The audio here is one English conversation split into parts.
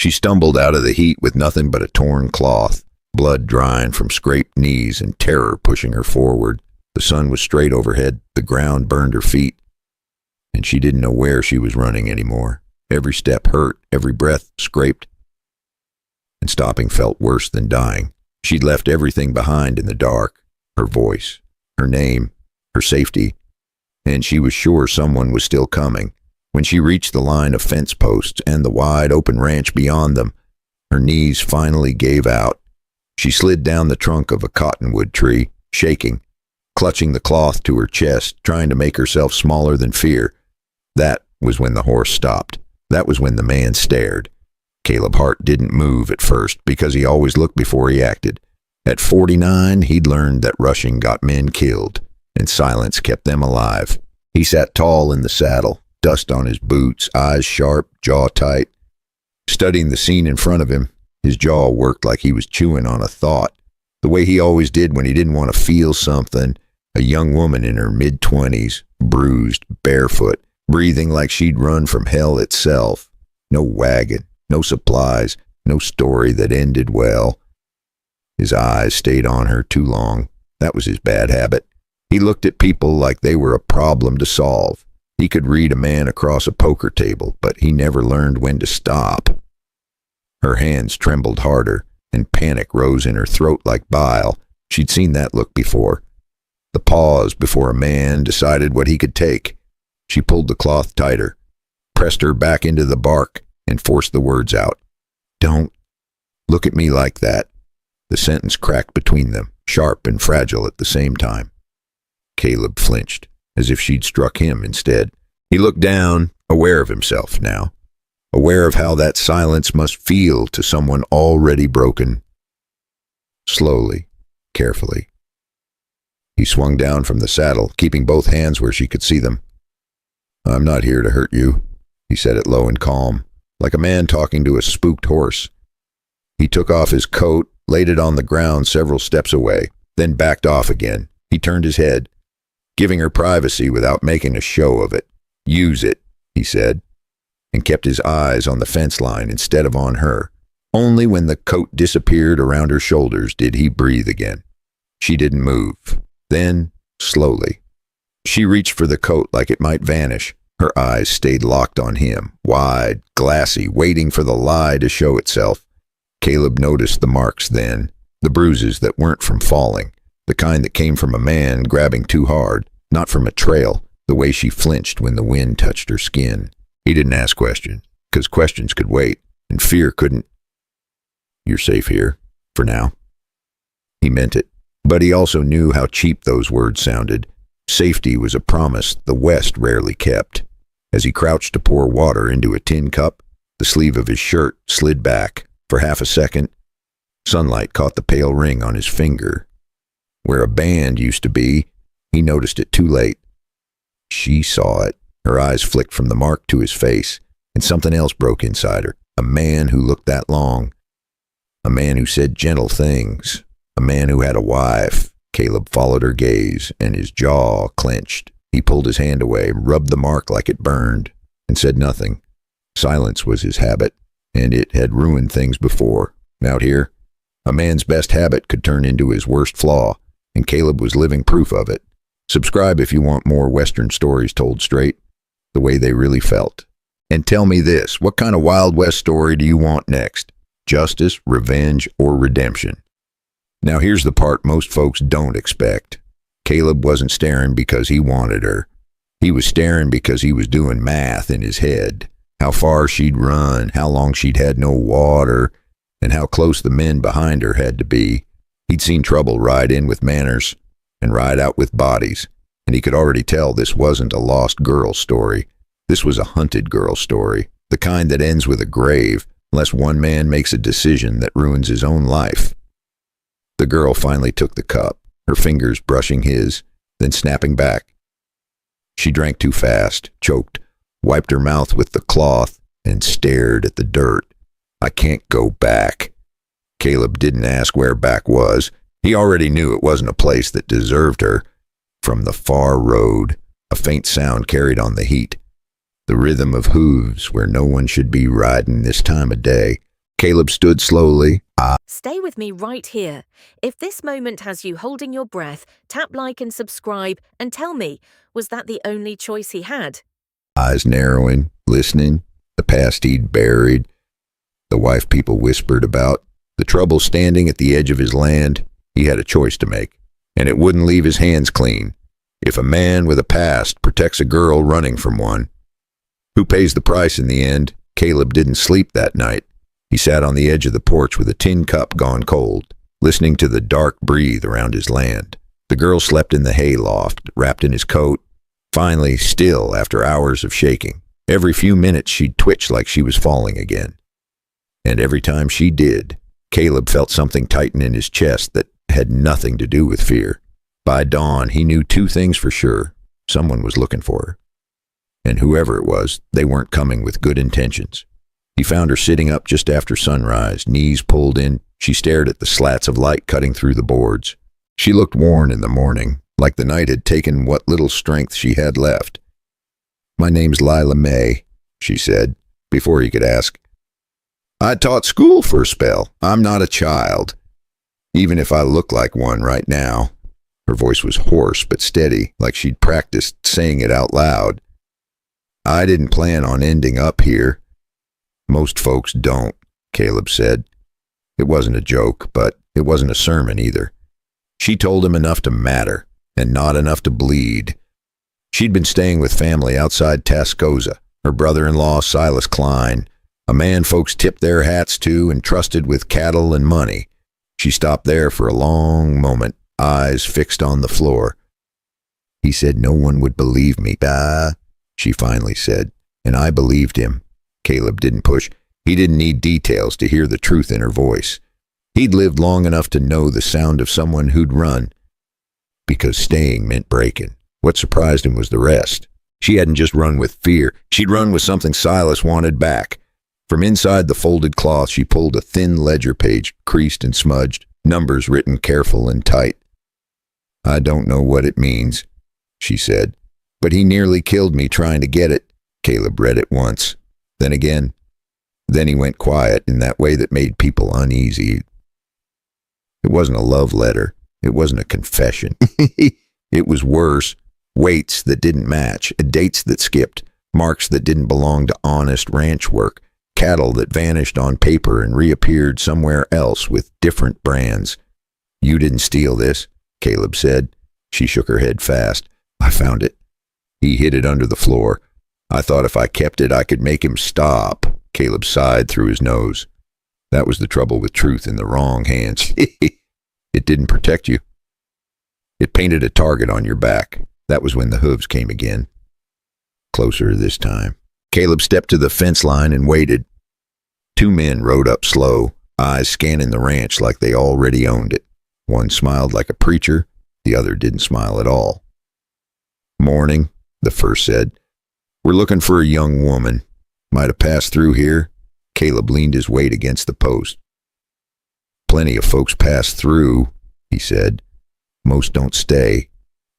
She stumbled out of the heat with nothing but a torn cloth, blood drying from scraped knees and terror pushing her forward. The sun was straight overhead, the ground burned her feet, and she didn't know where she was running anymore. Every step hurt, every breath scraped, and stopping felt worse than dying. She'd left everything behind in the dark, her voice, her name, her safety, and she was sure someone was still coming. When she reached the line of fence posts and the wide open ranch beyond them, her knees finally gave out. She slid down the trunk of a cottonwood tree, shaking, clutching the cloth to her chest, trying to make herself smaller than fear. That was when the horse stopped. That was when the man stared. Caleb Hart didn't move at first because he always looked before he acted. At 49, he'd learned that rushing got men killed, and silence kept them alive. He sat tall in the saddle, dust on his boots, eyes sharp, jaw tight. Studying the scene in front of him, his jaw worked like he was chewing on a thought, the way he always did when he didn't want to feel something. A young woman in her mid-20s, bruised, barefoot, breathing like she'd run from hell itself. No wagon, no supplies, no story that ended well. His eyes stayed on her too long. That was his bad habit. He looked at people like they were a problem to solve. He could read a man across a poker table, but he never learned when to stop. Her hands trembled harder, and panic rose in her throat like bile. She'd seen that look before. The pause before a man decided what he could take. She pulled the cloth tighter, pressed her back into the bark, and forced the words out. "Don't look at me like that." The sentence cracked between them, sharp and fragile at the same time. Caleb flinched, as if she'd struck him instead. He looked down, aware of himself now, aware of how that silence must feel to someone already broken. Slowly, carefully, he swung down from the saddle, keeping both hands where she could see them. "I'm not here to hurt you," he said it low and calm, like a man talking to a spooked horse. He took off his coat, laid it on the ground several steps away, then backed off again. He turned his head, giving her privacy without making a show of it. "Use it," he said, and kept his eyes on the fence line instead of on her. Only when the coat disappeared around her shoulders did he breathe again. She didn't move. Then, slowly, she reached for the coat like it might vanish. Her eyes stayed locked on him, wide, glassy, waiting for the lie to show itself. Caleb noticed the marks then, the bruises that weren't from falling, the kind that came from a man grabbing too hard, not from a trail, the way she flinched when the wind touched her skin. He didn't ask questions, because questions could wait, and fear couldn't. "You're safe here, for now." He meant it, but he also knew how cheap those words sounded. Safety was a promise the West rarely kept. As he crouched to pour water into a tin cup, the sleeve of his shirt slid back. For half a second, sunlight caught the pale ring on his finger. Where a band used to be, he noticed it too late. She saw it. Her eyes flicked from the mark to his face, and something else broke inside her. A man who looked that long. A man who said gentle things. A man who had a wife. Caleb followed her gaze, and his jaw clenched. He pulled his hand away, rubbed the mark like it burned, and said nothing. Silence was his habit, and it had ruined things before. Out here, a man's best habit could turn into his worst flaw, and Caleb was living proof of it. Subscribe if you want more Western stories told straight, the way they really felt. And tell me this, what kind of Wild West story do you want next? Justice, revenge, or redemption? Now here's the part most folks don't expect. Caleb wasn't staring because he wanted her. He was staring because he was doing math in his head. How far she'd run, how long she'd had no water, and how close the men behind her had to be. He'd seen trouble ride in with manners and ride out with bodies, and he could already tell this wasn't a lost girl story. This was a hunted girl story, the kind that ends with a grave, unless one man makes a decision that ruins his own life. The girl finally took the cup, her fingers brushing his, then snapping back. She drank too fast, choked, wiped her mouth with the cloth, and stared at the dirt. "I can't go back." Caleb didn't ask where back was. He already knew it wasn't a place that deserved her. From the far road, a faint sound carried on the heat. The rhythm of hooves where no one should be riding this time of day. Caleb stood slowly. Stay with me right here. If this moment has you holding your breath, tap like and subscribe and tell me, was that the only choice he had? Eyes narrowing, listening, the past he'd buried, the wife people whispered about, the trouble standing at the edge of his land. He had a choice to make, and it wouldn't leave his hands clean. If a man with a past protects a girl running from one, who pays the price in the end? Caleb didn't sleep that night. He sat on the edge of the porch with a tin cup gone cold, listening to the dark breathe around his land. The girl slept in the hay loft, wrapped in his coat, finally still after hours of shaking. Every few minutes she'd twitch like she was falling again. And every time she did, Caleb felt something tighten in his chest that had nothing to do with fear. By dawn, he knew two things for sure. Someone was looking for her. And whoever it was, they weren't coming with good intentions. He found her sitting up just after sunrise, knees pulled in. She stared at the slats of light cutting through the boards. She looked worn in the morning, like the night had taken what little strength she had left. "My name's Lila May," she said, before he could ask. "I taught school for a spell. I'm not a child, even if I look like one right now." Her voice was hoarse but steady, like she'd practiced saying it out loud. "I didn't plan on ending up here." "Most folks don't," Caleb said. It wasn't a joke, but it wasn't a sermon either. She told him enough to matter, and not enough to bleed. She'd been staying with family outside Tascosa, her brother-in-law Silas Klein, a man folks tipped their hats to and trusted with cattle and money. She stopped there for a long moment, eyes fixed on the floor. "He said no one would believe me, she finally said, and I believed him." Caleb didn't push. He didn't need details to hear the truth in her voice. He'd lived long enough to know the sound of someone who'd run, because staying meant breaking. What surprised him was the rest. She hadn't just run with fear. She'd run with something Silas wanted back. From inside the folded cloth, she pulled a thin ledger page, creased and smudged, numbers written careful and tight. "I don't know what it means," she said, "but he nearly killed me trying to get it." Caleb read it once, then again. Then he went quiet in that way that made people uneasy. It wasn't a love letter. It wasn't a confession. It was worse. Weights that didn't match, dates that skipped, marks that didn't belong to honest ranch work, cattle that vanished on paper and reappeared somewhere else with different brands. "You didn't steal this," Caleb said. She shook her head fast. "I found it." He hid it under the floor. "I thought if I kept it, I could make him stop." Caleb sighed through his nose. That was the trouble with truth in the wrong hands. It didn't protect you. It painted a target on your back. That was when the hooves came again. Closer this time. Caleb stepped to the fence line and waited. Two men rode up slow, eyes scanning the ranch like they already owned it. One smiled like a preacher, the other didn't smile at all. "Morning," the first said. "We're looking for a young woman. Might have passed through here." Caleb leaned his weight against the post. "Plenty of folks pass through," he said. "Most don't stay."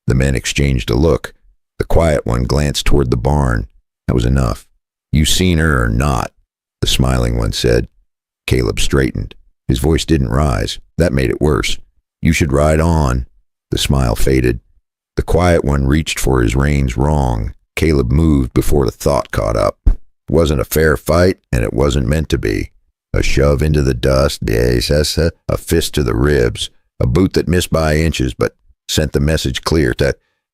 The men exchanged a look. The quiet one glanced toward the barn. That was enough. "You seen her or not?" the smiling one said. Caleb straightened. His voice didn't rise. That made it worse. "You should ride on." The smile faded. The quiet one reached for his reins wrong. Caleb moved before the thought caught up. It wasn't a fair fight, and it wasn't meant to be. A shove into the dust, a fist to the ribs, a boot that missed by inches but sent the message clear.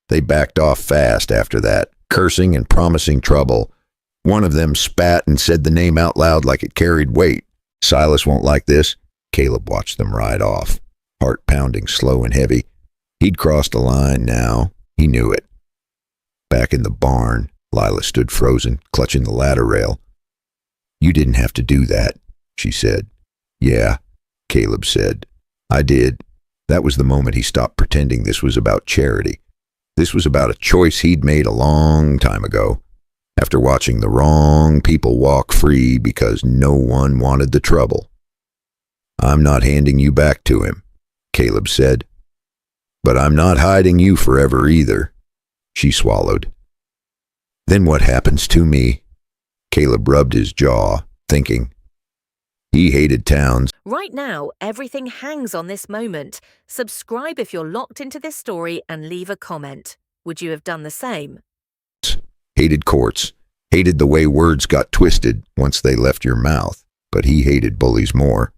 They backed off fast after that, cursing and promising trouble. One of them spat and said the name out loud like it carried weight. "Silas won't like this." Caleb watched them ride off, heart pounding slow and heavy. He'd crossed a line now. He knew it. Back in the barn, Lila stood frozen, clutching the ladder rail. "You didn't have to do that," she said. "Yeah," Caleb said. "I did." That was the moment he stopped pretending this was about charity. This was about a choice he'd made a long time ago, after watching the wrong people walk free because no one wanted the trouble. "I'm not handing you back to him," Caleb said. "But I'm not hiding you forever either." She swallowed. "Then what happens to me?" Caleb rubbed his jaw, thinking. He hated towns, Right now, everything hangs on this moment. Subscribe if you're locked into this story and leave a comment. Would you have done the same? hated courts, hated the way words got twisted once they left your mouth, but he hated bullies more.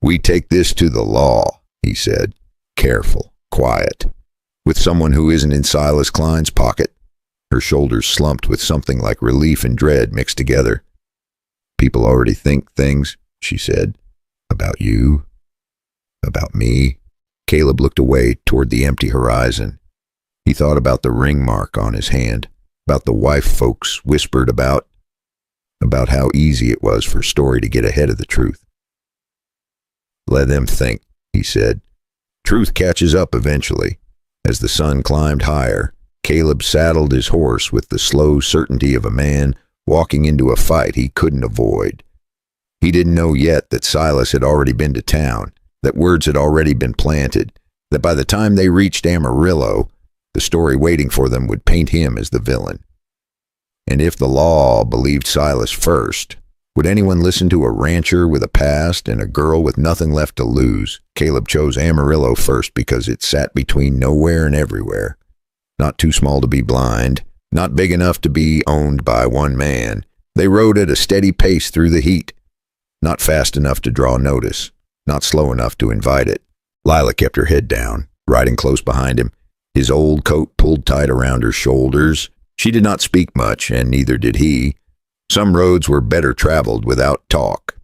"We take this to the law," he said, careful, quiet, with someone who isn't in Silas Klein's pocket. Her shoulders slumped with something like relief and dread mixed together. "People already think things," she said, "about you, about me." Caleb looked away toward the empty horizon. He thought about the ring mark on his hand, about the wife folks whispered about how easy it was for Story to get ahead of the truth. "Let them think," he said. "Truth catches up eventually." As the sun climbed higher, Caleb saddled his horse with the slow certainty of a man walking into a fight he couldn't avoid. He didn't know yet that Silas had already been to town, that words had already been planted, that by the time they reached Amarillo, the story waiting for them would paint him as the villain. And if the law believed Silas first, would anyone listen to a rancher with a past and a girl with nothing left to lose? Caleb chose Amarillo first because it sat between nowhere and everywhere. Not too small to be blind, not big enough to be owned by one man. They rode at a steady pace through the heat. Not fast enough to draw notice, not slow enough to invite it. Lila kept her head down, riding close behind him, his old coat pulled tight around her shoulders. She did not speak much, and neither did he. Some roads were better traveled without talk.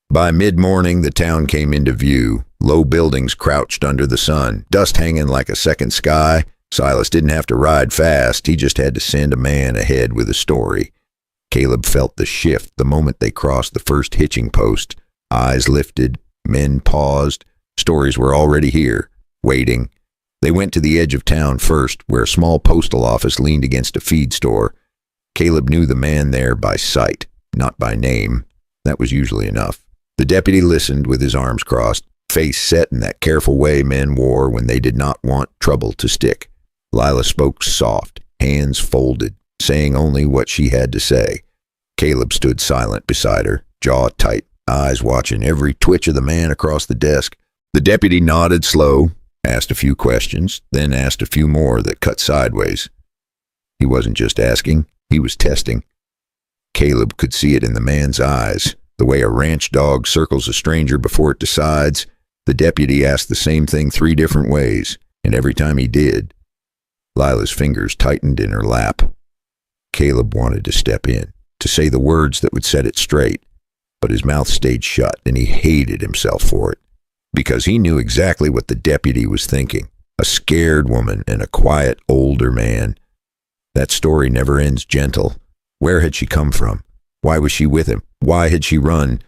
By mid-morning, the town came into view. Low buildings crouched under the sun, dust hanging like a second sky. Silas didn't have to ride fast. He just had to send a man ahead with a story. Caleb felt the shift the moment they crossed the first hitching post. Eyes lifted, men paused. Stories were already here, waiting. They went to the edge of town first, where a small postal office leaned against a feed store. Caleb knew the man there by sight, not by name. That was usually enough. The deputy listened with his arms crossed, face set in that careful way men wore when they did not want trouble to stick. Lila spoke soft, hands folded, saying only what she had to say. Caleb stood silent beside her, jaw tight, eyes watching every twitch of the man across the desk. The deputy nodded slow, asked a few questions, then asked a few more that cut sideways. He wasn't just asking, he was testing. Caleb could see it in the man's eyes, the way a ranch dog circles a stranger before it decides. The deputy asked the same thing 3 different ways, and every time he did, Lila's fingers tightened in her lap. Caleb wanted to step in, to say the words that would set it straight, but his mouth stayed shut, and he hated himself for it. Because he knew exactly what the deputy was thinking. A scared woman and a quiet, older man. That story never ends gentle. Where had she come from? Why was she with him? Why had she run?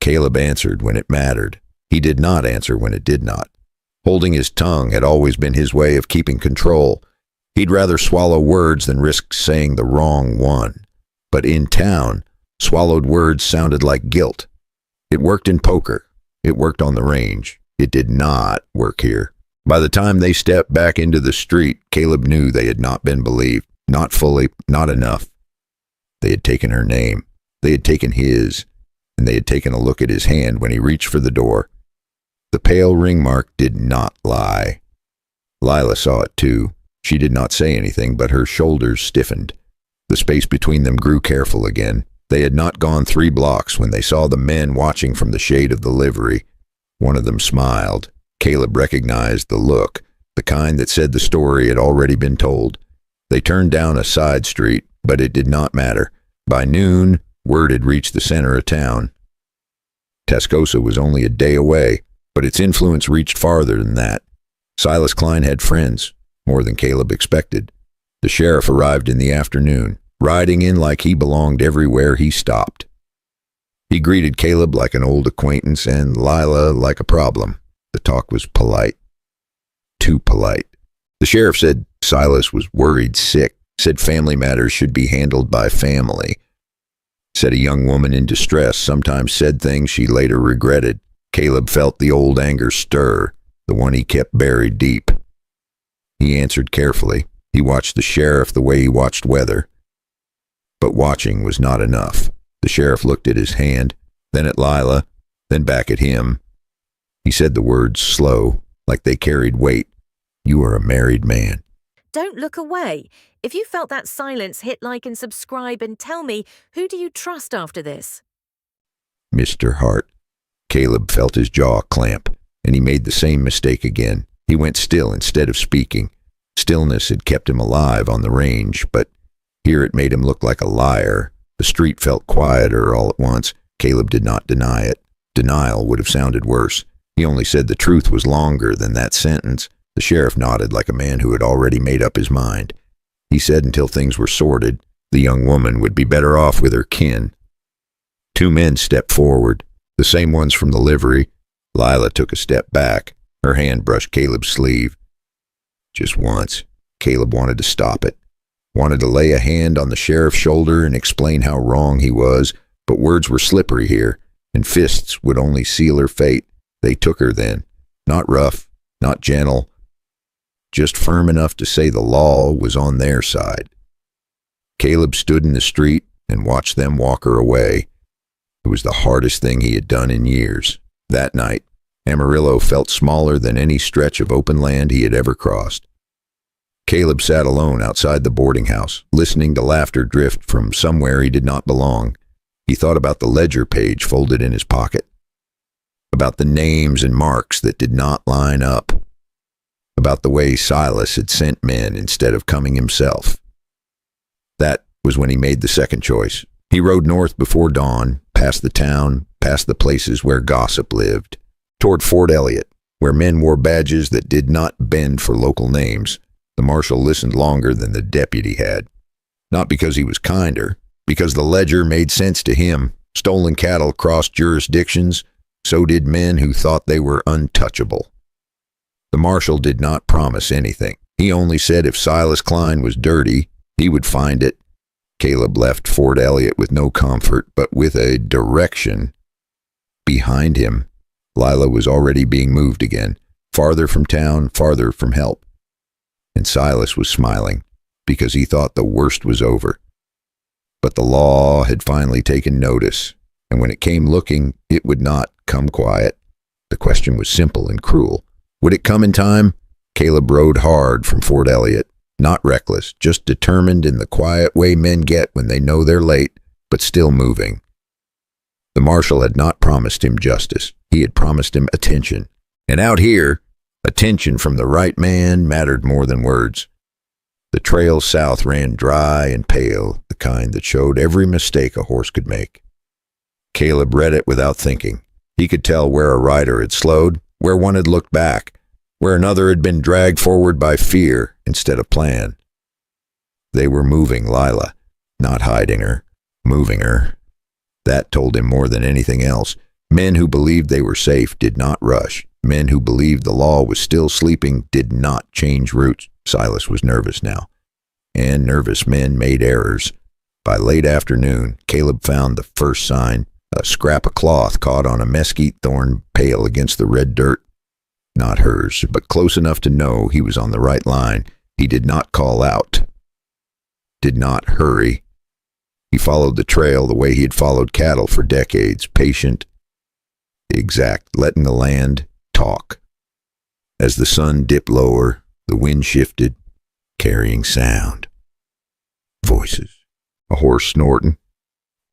Caleb answered when it mattered. He did not answer when it did not. Holding his tongue had always been his way of keeping control. He'd rather swallow words than risk saying the wrong one. But in town, swallowed words sounded like guilt. It worked in poker. It worked on the range. It did not work here. By the time they stepped back into the street, Caleb knew they had not been believed. Not fully, not enough. They had taken her name. They had taken his. And they had taken a look at his hand when he reached for the door. The pale ring mark did not lie. Lila saw it too. She did not say anything, but her shoulders stiffened. The space between them grew careful again. They had not gone 3 blocks when they saw the men watching from the shade of the livery. One of them smiled. Caleb recognized the look, the kind that said the story had already been told. They turned down a side street, but it did not matter. By noon, word had reached the center of town. Tascosa was only a day away, but its influence reached farther than that. Silas Klein had friends, more than Caleb expected. The sheriff arrived in the afternoon, riding in like he belonged everywhere he stopped. He greeted Caleb like an old acquaintance and Lila like a problem. The talk was polite. Too polite. The sheriff said Silas was worried sick, said family matters should be handled by family. Said a young woman in distress sometimes said things she later regretted. Caleb felt the old anger stir, the one he kept buried deep. He answered carefully. He watched the sheriff the way he watched weather. But watching was not enough. The sheriff looked at his hand, then at Lila, then back at him. He said the words slow, like they carried weight. "You are a married man." Don't look away. If you felt that silence, hit like and subscribe and tell me, who do you trust after this? Mr. Hart. Caleb felt his jaw clamp, and he made the same mistake again. He went still instead of speaking. Stillness had kept him alive on the range, but here it made him look like a liar. The street felt quieter all at once. Caleb did not deny it. Denial would have sounded worse. He only said the truth was longer than that sentence. The sheriff nodded like a man who had already made up his mind. He said until things were sorted, the young woman would be better off with her kin. Two men stepped forward, the same ones from the livery. Lila took a step back. Her hand brushed Caleb's sleeve. Just once, Caleb wanted to stop it. Wanted to lay a hand on the sheriff's shoulder and explain how wrong he was, but words were slippery here, and fists would only seal her fate. They took her then. Not rough, not gentle, just firm enough to say the law was on their side. Caleb stood in the street and watched them walk her away. It was the hardest thing he had done in years. That night, Amarillo felt smaller than any stretch of open land he had ever crossed. Caleb sat alone outside the boarding house, listening to laughter drift from somewhere he did not belong. He thought about the ledger page folded in his pocket, about the names and marks that did not line up, about the way Silas had sent men instead of coming himself. That was when he made the second choice. He rode north before dawn, past the town, past the places where gossip lived, toward Fort Elliott, where men wore badges that did not bend for local names. The marshal listened longer than the deputy had. Not because he was kinder, because the ledger made sense to him. Stolen cattle crossed jurisdictions, so did men who thought they were untouchable. The marshal did not promise anything. He only said if Silas Klein was dirty, he would find it. Caleb left Fort Elliott with no comfort, but with a direction. Behind him, Lila was already being moved again, farther from town, farther from help. And Silas was smiling, because he thought the worst was over. But the law had finally taken notice, and when it came looking, it would not come quiet. The question was simple and cruel. Would it come in time? Caleb rode hard from Fort Elliott, not reckless, just determined in the quiet way men get when they know they're late, but still moving. The marshal had not promised him justice. He had promised him attention. And out here, attention from the right man mattered more than words. The trail south ran dry and pale, the kind that showed every mistake a horse could make. Caleb read it without thinking. He could tell where a rider had slowed, where one had looked back, where another had been dragged forward by fear instead of plan. They were moving Lila, not hiding her, moving her. That told him more than anything else. Men who believed they were safe did not rush. Men who believed the law was still sleeping did not change routes. Silas was nervous now, and nervous men made errors. By late afternoon, Caleb found the first sign, a scrap of cloth caught on a mesquite thorn pale against the red dirt. Not hers, but close enough to know he was on the right line. He did not call out, did not hurry. He followed the trail the way he had followed cattle for decades, patient, exact, letting the land talk. As the sun dipped lower, the wind shifted, carrying sound. Voices. A horse snorting.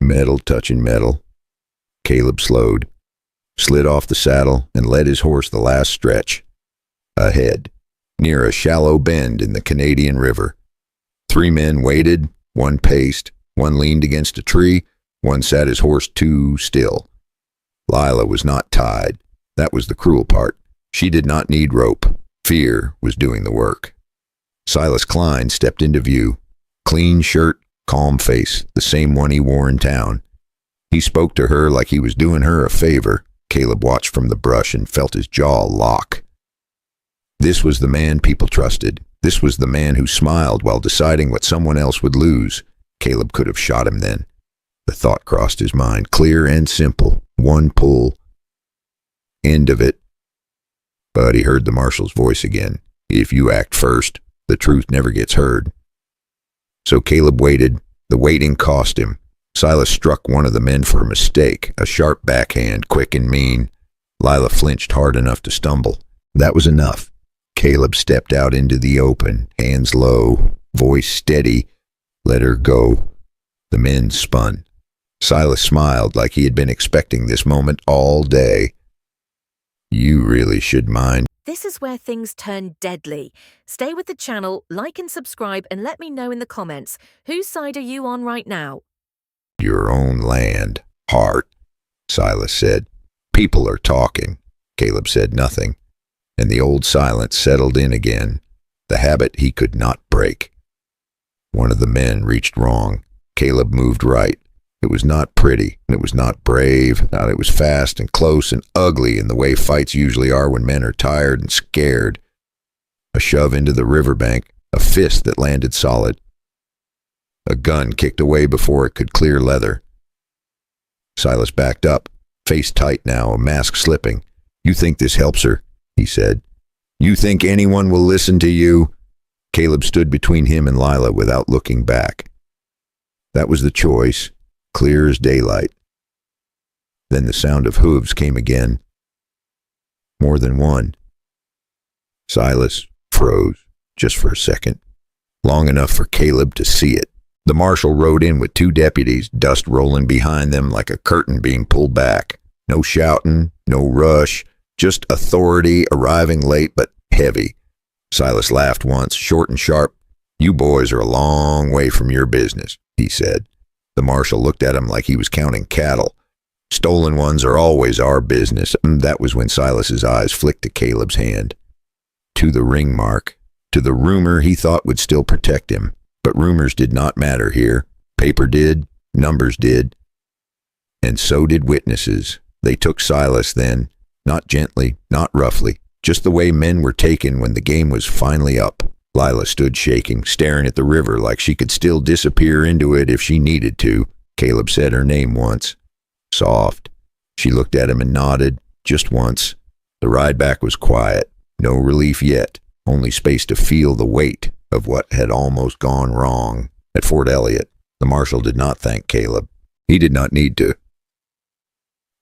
Metal touching metal. Caleb slowed, slid off the saddle, and led his horse the last stretch. Ahead, near a shallow bend in the Canadian River. 3 men waited, one paced, one leaned against a tree, one sat his horse too still. Lila was not tied. That was the cruel part. She did not need rope. Fear was doing the work. Silas Klein stepped into view. Clean shirt, calm face, the same one he wore in town. He spoke to her like he was doing her a favor. Caleb watched from the brush and felt his jaw lock. This was the man people trusted. This was the man who smiled while deciding what someone else would lose. Caleb could have shot him then. The thought crossed his mind, clear and simple. One pull. End of it. But he heard the marshal's voice again. If you act first, the truth never gets heard. So Caleb waited. The waiting cost him. Silas struck one of the men for a mistake, a sharp backhand, quick and mean. Lila flinched hard enough to stumble. That was enough. Caleb stepped out into the open, hands low, voice steady. Let her go. The men spun. Silas smiled like he had been expecting this moment all day. You really should mind. This is where things turn deadly. Stay with the channel, like and subscribe, and let me know in the comments, whose side are you on right now? Your own land, heart, Silas said. People are talking. Caleb said nothing, and the old silence settled in again, the habit he could not break. One of the men reached wrong. Caleb moved right. It was not pretty, and it was not brave, not it was fast and close and ugly in the way fights usually are when men are tired and scared. A shove into the riverbank, a fist that landed solid. A gun kicked away before it could clear leather. Silas backed up, face tight now, a mask slipping. You think this helps her? He said. You think anyone will listen to you? Caleb stood between him and Lila without looking back. That was the choice, clear as daylight. Then the sound of hooves came again. More than one. Silas froze, just for a second, long enough for Caleb to see it. The marshal rode in with 2 deputies, dust rolling behind them like a curtain being pulled back. No shouting, no rush, just authority arriving late but heavy. Silas laughed once, short and sharp. You boys are a long way from your business, he said. The marshal looked at him like he was counting cattle. Stolen ones are always our business. That was when Silas's eyes flicked to Caleb's hand. To the ring mark, to the rumor he thought would still protect him. But rumors did not matter here. Paper did, numbers did. And so did witnesses. They took Silas then, not gently, not roughly, just the way men were taken when the game was finally up. Lila stood shaking, staring at the river like she could still disappear into it if she needed to. Caleb said her name once. Soft. She looked at him and nodded, just once. The ride back was quiet. No relief yet, only space to feel the weight of what had almost gone wrong. At Fort Elliott, the marshal did not thank Caleb. He did not need to.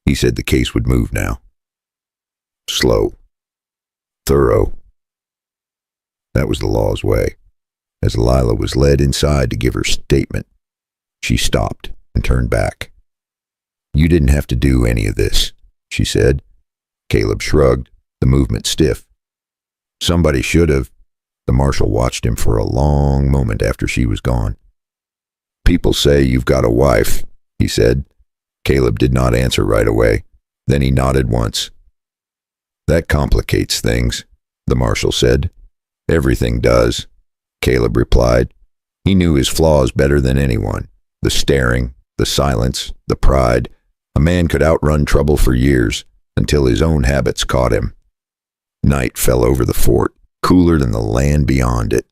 He said the case would move now. Slow. Thorough. That was the law's way. As Lila was led inside to give her statement, she stopped and turned back. You didn't have to do any of this, she said. Caleb shrugged, the movement stiff. Somebody should have. The marshal watched him for a long moment after she was gone. People say you've got a wife, he said. Caleb did not answer right away. Then he nodded once. That complicates things, the marshal said. Everything does, Caleb replied. He knew his flaws better than anyone. The staring, the silence, the pride. A man could outrun trouble for years, until his own habits caught him. Night fell over the fort, cooler than the land beyond it.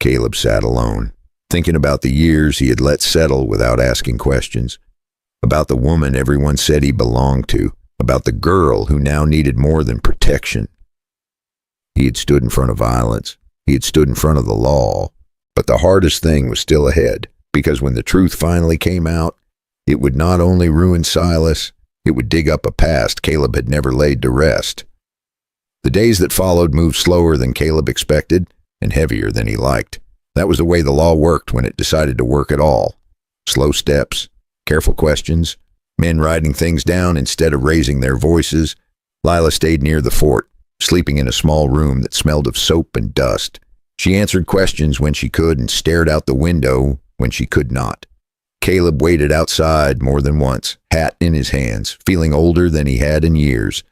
Caleb sat alone, thinking about the years he had let settle without asking questions, about the woman everyone said he belonged to, about the girl who now needed more than protection. He had stood in front of violence. He had stood in front of the law. But the hardest thing was still ahead, because when the truth finally came out, it would not only ruin Silas, it would dig up a past Caleb had never laid to rest. The days that followed moved slower than Caleb expected and heavier than he liked. That was the way the law worked when it decided to work at all. Slow steps, careful questions, men writing things down instead of raising their voices. Lila stayed near the fort, sleeping in a small room that smelled of soap and dust. She answered questions when she could and stared out the window when she could not. Caleb waited outside more than once, hat in his hands, feeling older than he had in years.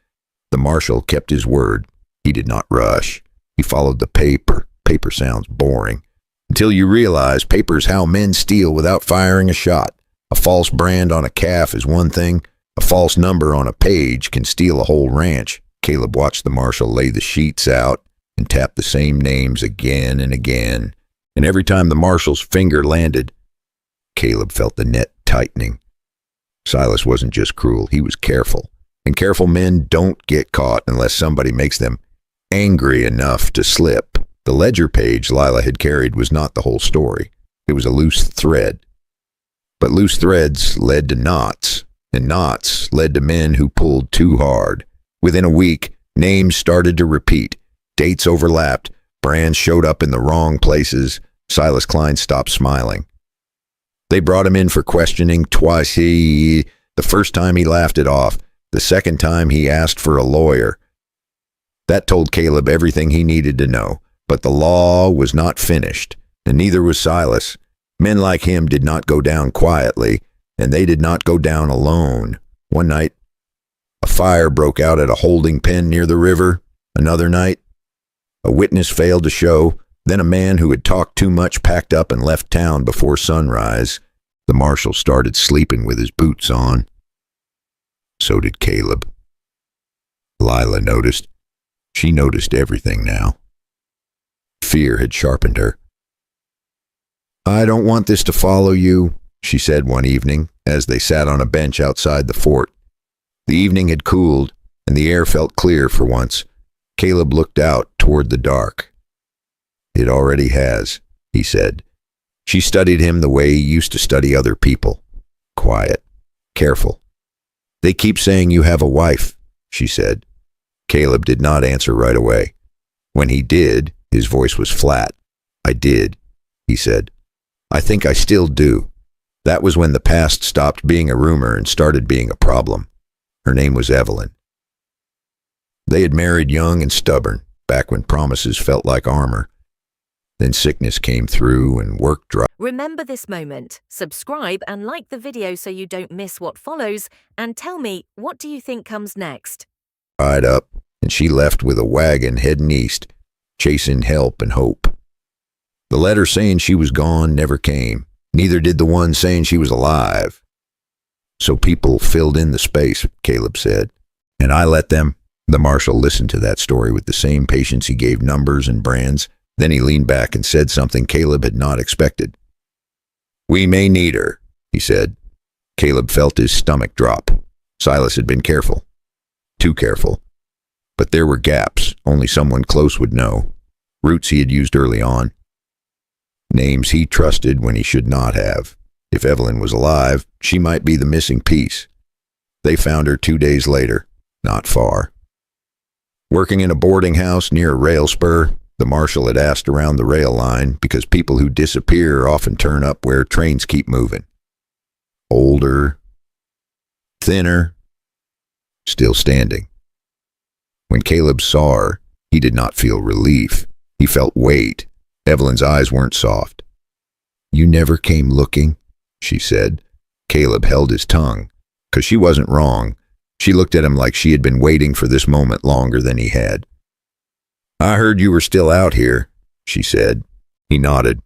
The marshal kept his word. He did not rush. He followed the paper. Paper sounds boring. Until you realize paper's how men steal without firing a shot. A false brand on a calf is one thing. A false number on a page can steal a whole ranch. Caleb watched the marshal lay the sheets out and tap the same names again and again. And every time the marshal's finger landed, Caleb felt the net tightening. Silas wasn't just cruel, he was careful. And careful men don't get caught unless somebody makes them angry enough to slip. The ledger page Lila had carried was not the whole story. It was a loose thread. But loose threads led to knots, and knots led to men who pulled too hard. Within a week, names started to repeat. Dates overlapped. Brands showed up in the wrong places. Silas Klein stopped smiling. They brought him in for questioning twice. The first time he laughed it off. The second time he asked for a lawyer. That told Caleb everything he needed to know. But the law was not finished, and neither was Silas. Men like him did not go down quietly, and they did not go down alone. One night, a fire broke out at a holding pen near the river. Another night, a witness failed to show. Then a man who had talked too much packed up and left town before sunrise. The marshal started sleeping with his boots on. So did Caleb. Lila noticed. She noticed everything now. Fear had sharpened her. "I don't want this to follow you," she said one evening as they sat on a bench outside the fort. The evening had cooled, and the air felt clear for once. Caleb looked out toward the dark. "It already has," he said. She studied him the way he used to study other people. Quiet, careful. "They keep saying you have a wife," she said. Caleb did not answer right away. When he did, his voice was flat. "I did," he said. "I think I still do." That was when the past stopped being a rumor and started being a problem. Her name was Evelyn. They had married young and stubborn, back when promises felt like armor. Then sickness came through and work dried. Remember this moment. Subscribe and like the video so you don't miss what follows. And tell me, what do you think comes next? Up, and she left with a wagon heading east, chasing help and hope. The letter saying she was gone never came. Neither did the one saying she was alive. So people filled in the space, Caleb said. And I let them. The marshal listened to that story with the same patience he gave numbers and brands. Then he leaned back and said something Caleb had not expected. "We may need her," he said. Caleb felt his stomach drop. Silas had been careful. Too careful. But there were gaps only someone close would know. Routes he had used early on. Names he trusted when he should not have. If Evelyn was alive, she might be the missing piece. They found her 2 days later, not far. Working in a boarding house near a rail spur, the marshal had asked around the rail line because people who disappear often turn up where trains keep moving. Older, thinner, still standing. When Caleb saw her, he did not feel relief. He felt weight. Evelyn's eyes weren't soft. "You never came looking," she said. Caleb held his tongue, 'cause she wasn't wrong. She looked at him like she had been waiting for this moment longer than he had. "I heard you were still out here," she said. He nodded.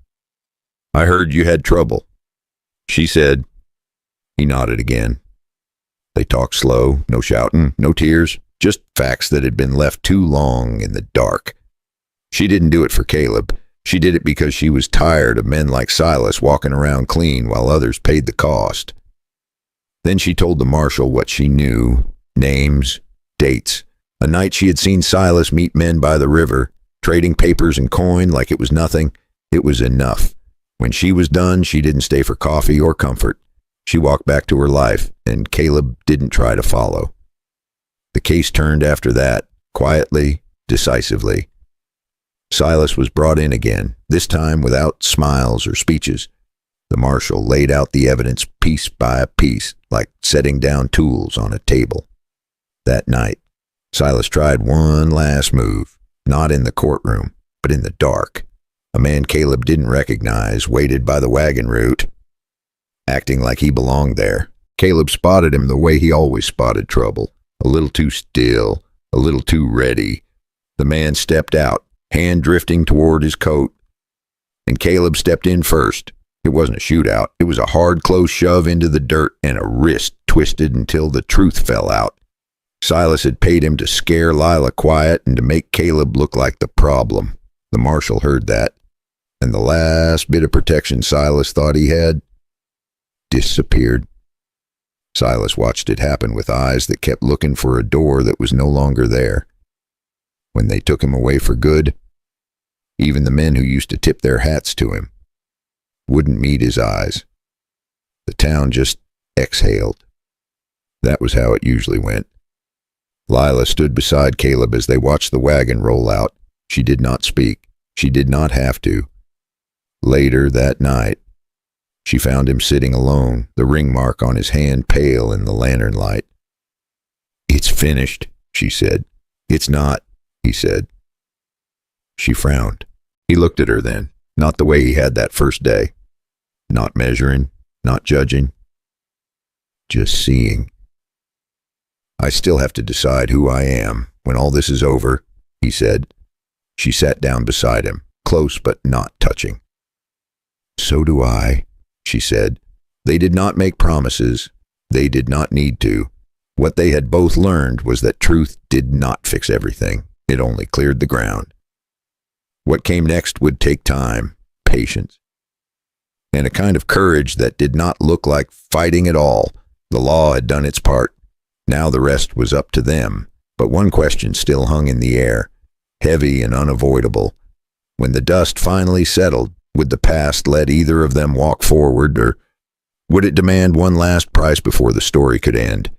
"I heard you had trouble," she said. He nodded again. They talked slow, no shouting, no tears, just facts that had been left too long in the dark. She didn't do it for Caleb. She did it because she was tired of men like Silas walking around clean while others paid the cost. Then she told the marshal what she knew, names, dates. A night she had seen Silas meet men by the river, trading papers and coin like it was nothing. It was enough. When she was done, she didn't stay for coffee or comfort. She walked back to her life, and Caleb didn't try to follow. The case turned after that, quietly, decisively. Silas was brought in again, this time without smiles or speeches. The marshal laid out the evidence piece by piece, like setting down tools on a table. That night, Silas tried one last move, not in the courtroom, but in the dark. A man Caleb didn't recognize waited by the wagon route, acting like he belonged there. Caleb spotted him the way he always spotted trouble, a little too still, a little too ready. The man stepped out, hand drifting toward his coat, and Caleb stepped in first. It wasn't a shootout. It was a hard, close shove into the dirt and a wrist twisted until the truth fell out. Silas had paid him to scare Lila quiet and to make Caleb look like the problem. The marshal heard that, and the last bit of protection Silas thought he had disappeared. Silas watched it happen with eyes that kept looking for a door that was no longer there. When they took him away for good, even the men who used to tip their hats to him wouldn't meet his eyes. The town just exhaled. That was how it usually went. Lila stood beside Caleb as they watched the wagon roll out. She did not speak. She did not have to. Later that night, she found him sitting alone, the ring mark on his hand pale in the lantern light. "It's finished," she said. "It's not," he said. She frowned. He looked at her then, not the way he had that first day. Not measuring, not judging, just seeing. "I still have to decide who I am when all this is over," he said. She sat down beside him, close but not touching. "So do I," she said. They did not make promises. They did not need to. What they had both learned was that truth did not fix everything. It only cleared the ground. What came next would take time, patience, and a kind of courage that did not look like fighting at all. The law had done its part. Now the rest was up to them. But one question still hung in the air, heavy and unavoidable. When the dust finally settled, would the past let either of them walk forward, or would it demand one last price before the story could end?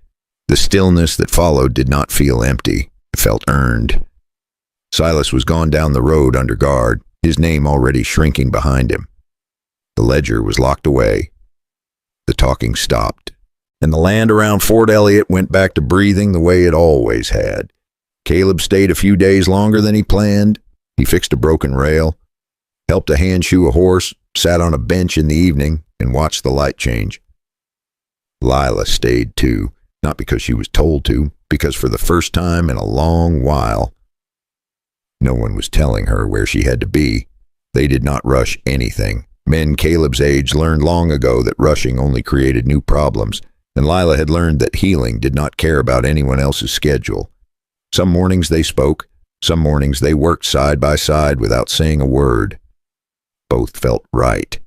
The stillness that followed did not feel empty. It felt earned. Silas was gone down the road under guard, his name already shrinking behind him. The ledger was locked away. The talking stopped, and the land around Fort Elliott went back to breathing the way it always had. Caleb stayed a few days longer than he planned. He fixed a broken rail, helped a hand shoe a horse, sat on a bench in the evening, and watched the light change. Lila stayed too, not because she was told to, because for the first time in a long while, no one was telling her where she had to be. They did not rush anything. Men Caleb's age learned long ago that rushing only created new problems, and Lila had learned that healing did not care about anyone else's schedule. Some mornings they spoke, some mornings they worked side by side without saying a word. Both felt right.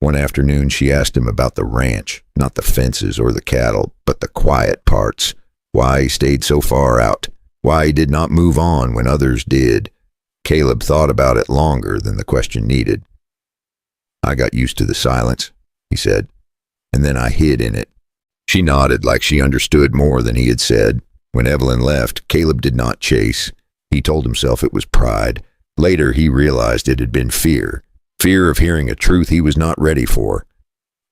One afternoon she asked him about the ranch, not the fences or the cattle, but the quiet parts, why he stayed so far out, why he did not move on when others did. Caleb thought about it longer than the question needed. "I got used to the silence," he said, "and then I hid in it." She nodded like she understood more than he had said. When Evelyn left, Caleb did not chase. He told himself it was pride. Later he realized it had been fear. Fear of hearing a truth he was not ready for.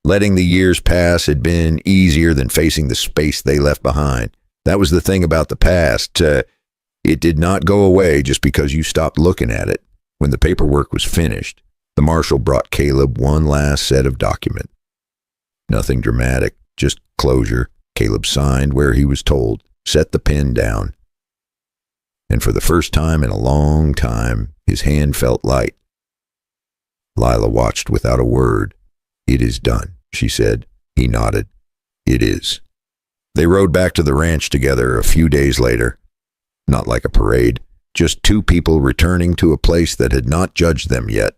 Letting the years pass had been easier than facing the space they left behind. That was the thing about the past. It did not go away just because you stopped looking at it. When the paperwork was finished, the marshal brought Caleb one last set of documents. Nothing dramatic, just closure. Caleb signed where he was told, set the pen down. And for the first time in a long time, his hand felt light. Lila watched without a word. "It is done," she said. He nodded. "It is." They rode back to the ranch together a few days later. Not like a parade, just two people returning to a place that had not judged them yet.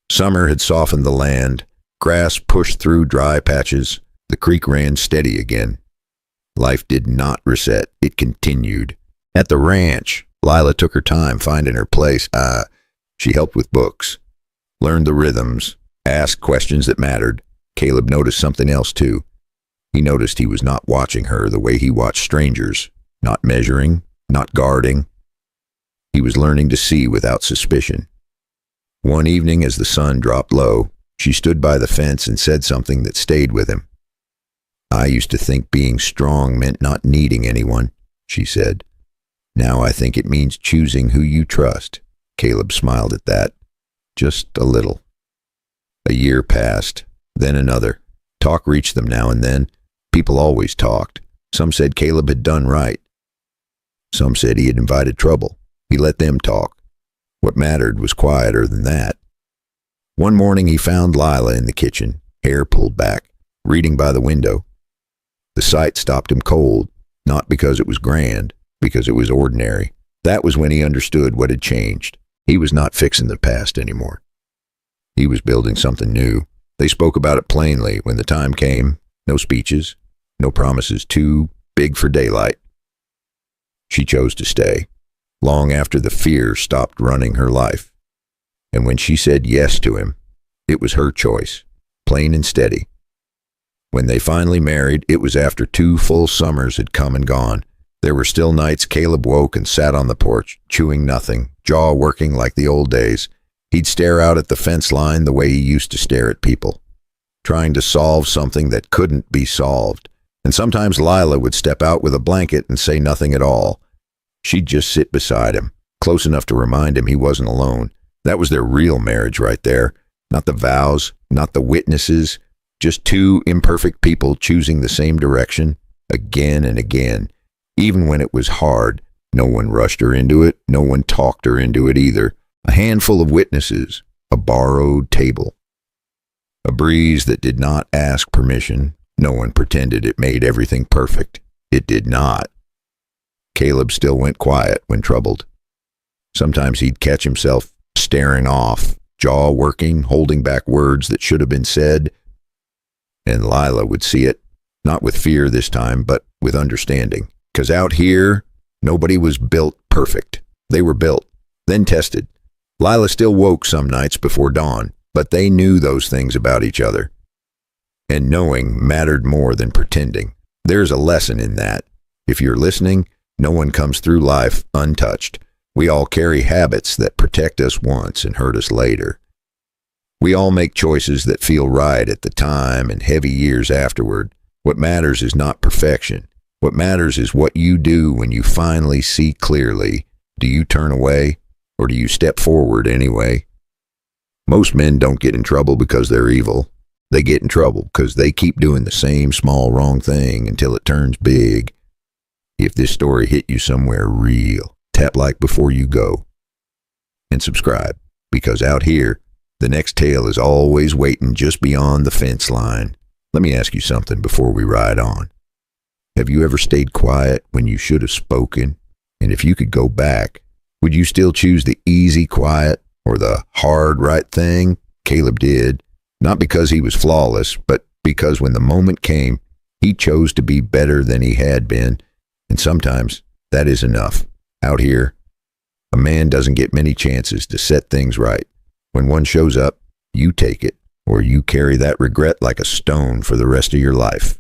Summer had softened the land. Grass pushed through dry patches. The creek ran steady again. Life did not reset. It continued. At the ranch, Lila took her time finding her place. She helped with books, learned the rhythms, asked questions that mattered. Caleb noticed something else too. He noticed he was not watching her the way he watched strangers, not measuring, not guarding. He was learning to see without suspicion. One evening as the sun dropped low, she stood by the fence and said something that stayed with him. "I used to think being strong meant not needing anyone," she said. "Now I think it means choosing who you trust." Caleb smiled at that, just a little. A year passed, then another. Talk reached them now and then. People always talked. Some said Caleb had done right. Some said he had invited trouble. He let them talk. What mattered was quieter than that. One morning he found Lila in the kitchen, hair pulled back, reading by the window. The sight stopped him cold, not because it was grand, because it was ordinary. That was when he understood what had changed. He was not fixing the past anymore. He was building something new. They spoke about it plainly when the time came. No speeches, no promises too big for daylight. She chose to stay, long after the fear stopped running her life. And when she said yes to him, it was her choice, plain and steady. When they finally married, it was after 2 full summers had come and gone. There were still nights Caleb woke and sat on the porch, chewing nothing, jaw working like the old days. He'd stare out at the fence line the way he used to stare at people, trying to solve something that couldn't be solved. And sometimes Lila would step out with a blanket and say nothing at all. She'd just sit beside him, close enough to remind him he wasn't alone. That was their real marriage right there. Not the vows, not the witnesses, just 2 imperfect people choosing the same direction again and again. Even when it was hard, no one rushed her into it, no one talked her into it either. A handful of witnesses, a borrowed table. A breeze that did not ask permission. No one pretended it made everything perfect. It did not. Caleb still went quiet when troubled. Sometimes he'd catch himself staring off, jaw working, holding back words that should have been said. And Lila would see it, not with fear this time, but with understanding. 'Cause out here, nobody was built perfect. They were built, then tested. Lila still woke some nights before dawn, but they knew those things about each other. And knowing mattered more than pretending. There's a lesson in that. If you're listening, no one comes through life untouched. We all carry habits that protect us once and hurt us later. We all make choices that feel right at the time and heavy years afterward. What matters is not perfection. What matters is what you do when you finally see clearly. Do you turn away, or do you step forward anyway? Most men don't get in trouble because they're evil. They get in trouble because they keep doing the same small wrong thing until it turns big. If this story hit you somewhere real, tap like before you go. And subscribe, because out here, the next tale is always waiting just beyond the fence line. Let me ask you something before we ride on. Have you ever stayed quiet when you should have spoken? And if you could go back, would you still choose the easy quiet or the hard right thing? Caleb did, not because he was flawless, but because when the moment came, he chose to be better than he had been. And sometimes that is enough. Out here, a man doesn't get many chances to set things right. When one shows up, you take it, or you carry that regret like a stone for the rest of your life.